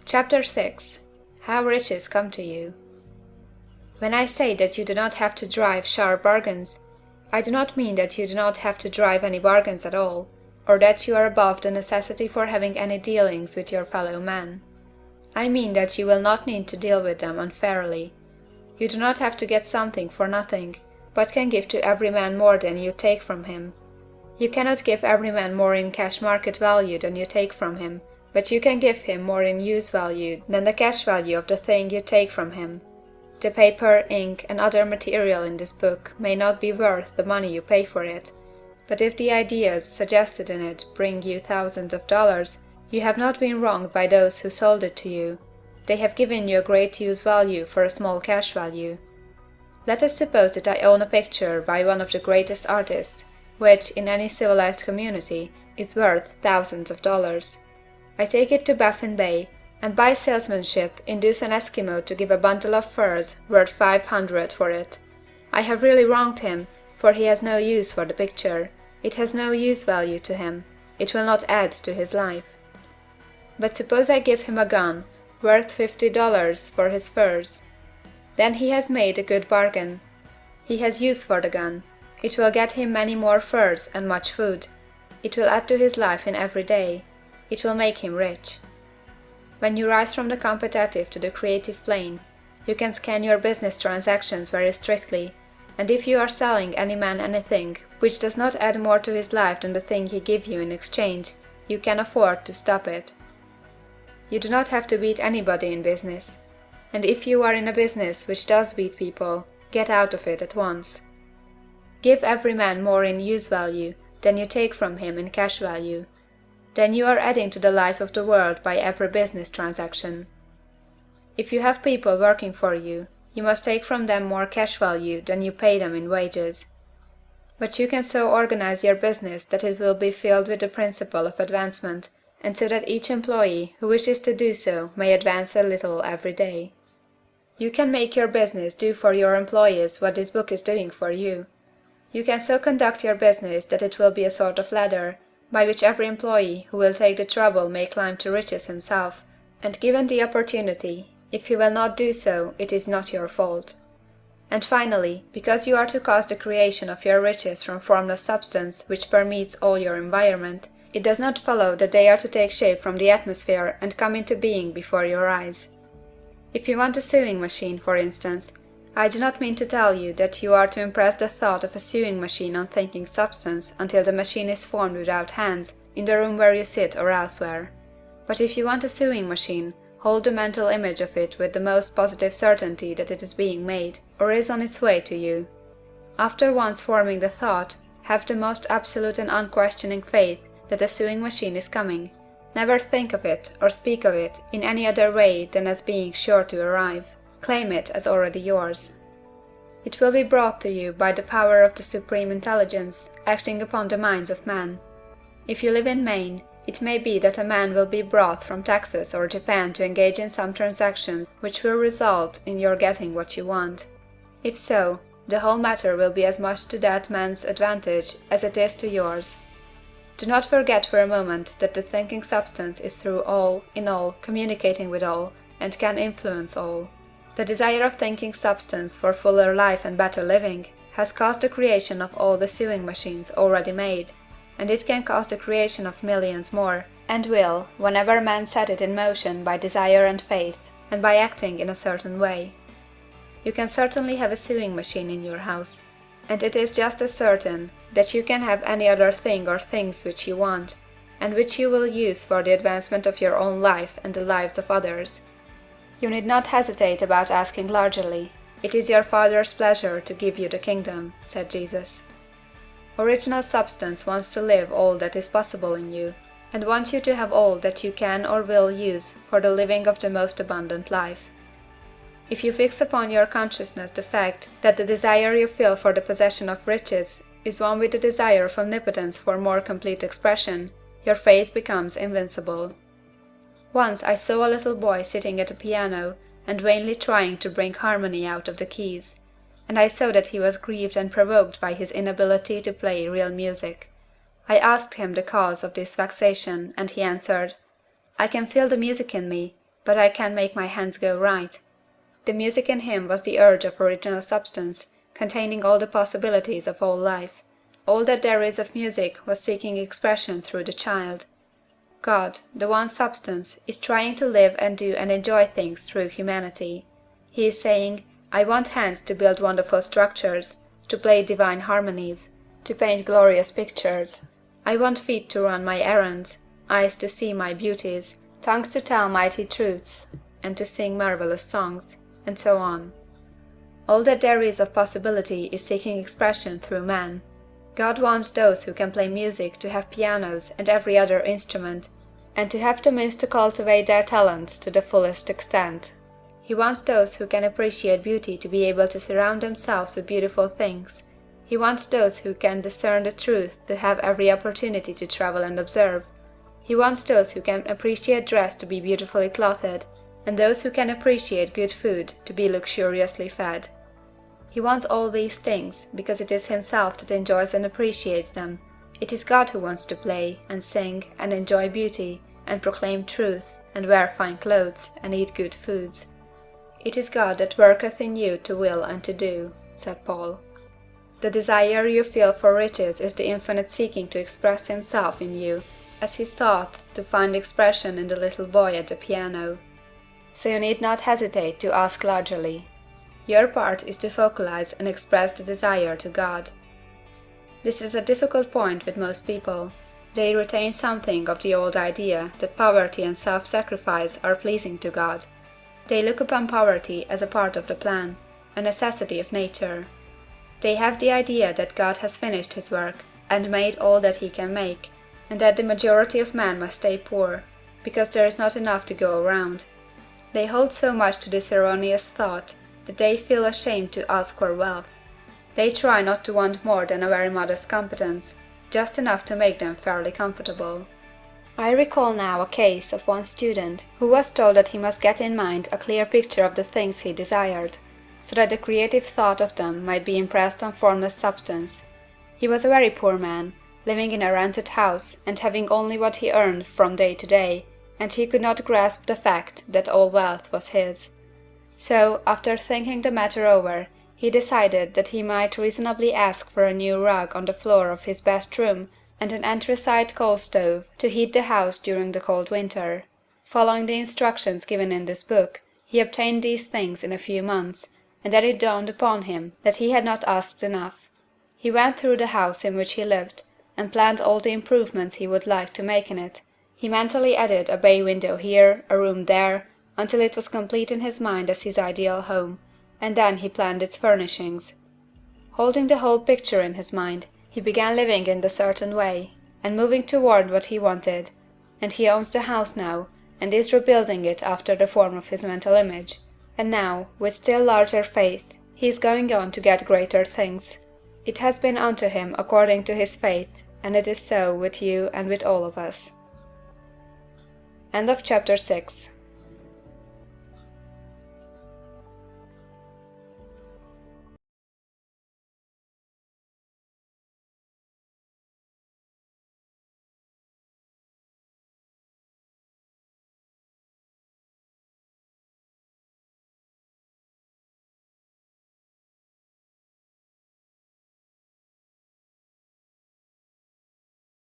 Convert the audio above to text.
Chapter 6. How Riches Come to You. When I say that you do not have to drive sharp bargains, I do not mean that you do not have to drive any bargains at all, or that you are above the necessity for having any dealings with your fellow men. I mean that you will not need to deal with them unfairly. You do not have to get something for nothing, but can give to every man more than you take from him. You cannot give every man more in cash market value than you take from him, but you can give him more in use value than the cash value of the thing you take from him. The paper, ink, and other material in this book may not be worth the money you pay for it, but if the ideas suggested in it bring you thousands of dollars, you have not been wronged by those who sold it to you. They have given you a great use value for a small cash value. Let us suppose that I own a picture by one of the greatest artists, which, in any civilized community, is worth thousands of dollars. I take it to Baffin Bay, and by salesmanship induce an Eskimo to give a bundle of furs worth 500 for it. I have really wronged him, for he has no use for the picture. It has no use value to him. It will not add to his life. But suppose I give him a gun, worth $50 for his furs. Then he has made a good bargain. He has use for the gun. It will get him many more furs and much food. It will add to his life in every day. It will make him rich. When you rise from the competitive to the creative plane, you can scan your business transactions very strictly, and if you are selling any man anything which does not add more to his life than the thing he gives you in exchange, you can afford to stop it. You do not have to beat anybody in business, and if you are in a business which does beat people, get out of it at once. Give every man more in use value than you take from him in cash value. Then you are adding to the life of the world by every business transaction. If you have people working for you, you must take from them more cash value than you pay them in wages. But you can so organize your business that it will be filled with the principle of advancement, and so that each employee who wishes to do so may advance a little every day. You can make your business do for your employees what this book is doing for you. You can so conduct your business that it will be a sort of ladder, by which every employee who will take the trouble may climb to riches himself, and given the opportunity, if he will not do so, it is not your fault. And finally, because you are to cause the creation of your riches from formless substance which permeates all your environment, it does not follow that they are to take shape from the atmosphere and come into being before your eyes. If you want a sewing machine, for instance, I do not mean to tell you that you are to impress the thought of a sewing machine on thinking substance until the machine is formed without hands, in the room where you sit or elsewhere. But if you want a sewing machine, hold the mental image of it with the most positive certainty that it is being made, or is on its way to you. After once forming the thought, have the most absolute and unquestioning faith that a sewing machine is coming. Never think of it or speak of it in any other way than as being sure to arrive. Claim it as already yours. It will be brought to you by the power of the Supreme Intelligence acting upon the minds of men. If you live in Maine, it may be that a man will be brought from Texas or Japan to engage in some transaction which will result in your getting what you want. If so, the whole matter will be as much to that man's advantage as it is to yours. Do not forget for a moment that the thinking substance is through all, in all, communicating with all, and can influence all. The desire of thinking substance for fuller life and better living has caused the creation of all the sewing machines already made, and it can cause the creation of millions more, and will, whenever men set it in motion by desire and faith, and by acting in a certain way. You can certainly have a sewing machine in your house, and it is just as certain that you can have any other thing or things which you want, and which you will use for the advancement of your own life and the lives of others. You need not hesitate about asking largely. It is your Father's pleasure to give you the kingdom, said Jesus. Original substance wants to live all that is possible in you, and wants you to have all that you can or will use for the living of the most abundant life. If you fix upon your consciousness the fact that the desire you feel for the possession of riches is one with the desire of omnipotence for more complete expression, your faith becomes invincible. Once I saw a little boy sitting at a piano and vainly trying to bring harmony out of the keys, and I saw that he was grieved and provoked by his inability to play real music. I asked him the cause of this vexation, and he answered, "I can feel the music in me, but I can make my hands go right. The music in him was the urge of original substance, containing all the possibilities of all life. All that there is of music was seeking expression through the child. God, the one substance, is trying to live and do and enjoy things through humanity. He is saying, I want hands to build wonderful structures, to play divine harmonies, to paint glorious pictures. I want feet to run my errands, eyes to see my beauties, tongues to tell mighty truths, and to sing marvelous songs, and so on. All that there is of possibility is seeking expression through man. God wants those who can play music to have pianos and every other instrument, and to have the means to cultivate their talents to the fullest extent. He wants those who can appreciate beauty to be able to surround themselves with beautiful things. He wants those who can discern the truth to have every opportunity to travel and observe. He wants those who can appreciate dress to be beautifully clothed, and those who can appreciate good food to be luxuriously fed. He wants all these things because it is himself that enjoys and appreciates them. It is God who wants to play, and sing, and enjoy beauty, and proclaim truth, and wear fine clothes, and eat good foods. It is God that worketh in you to will and to do, said Paul. The desire you feel for riches is the infinite seeking to express himself in you, as he sought to find expression in the little boy at the piano. So you need not hesitate to ask largely. Your part is to focalize and express the desire to God. This is a difficult point with most people. They retain something of the old idea that poverty and self-sacrifice are pleasing to God. They look upon poverty as a part of the plan, a necessity of nature. They have the idea that God has finished his work and made all that he can make, and that the majority of men must stay poor, because there is not enough to go around. They hold so much to this erroneous thought that they feel ashamed to ask for wealth. They try not to want more than a very modest competence, just enough to make them fairly comfortable. I recall now a case of one student who was told that he must get in mind a clear picture of the things he desired, so that the creative thought of them might be impressed on formless substance. He was a very poor man, living in a rented house and having only what he earned from day to day, and he could not grasp the fact that all wealth was his. So, after thinking the matter over, he decided that he might reasonably ask for a new rug on the floor of his best room and an anthracite coal stove to heat the house during the cold winter. Following the instructions given in this book, he obtained these things in a few months, and then it dawned upon him that he had not asked enough. He went through the house in which he lived, and planned all the improvements he would like to make in it. He mentally added a bay window here, a room there, until it was complete in his mind as his ideal home, and then he planned its furnishings. Holding the whole picture in his mind, he began living in the certain way, and moving toward what he wanted, and he owns the house now, and is rebuilding it after the form of his mental image, and now, with still larger faith, he is going on to get greater things. It has been unto him according to his faith, and it is so with you and with all of us. End of chapter 6.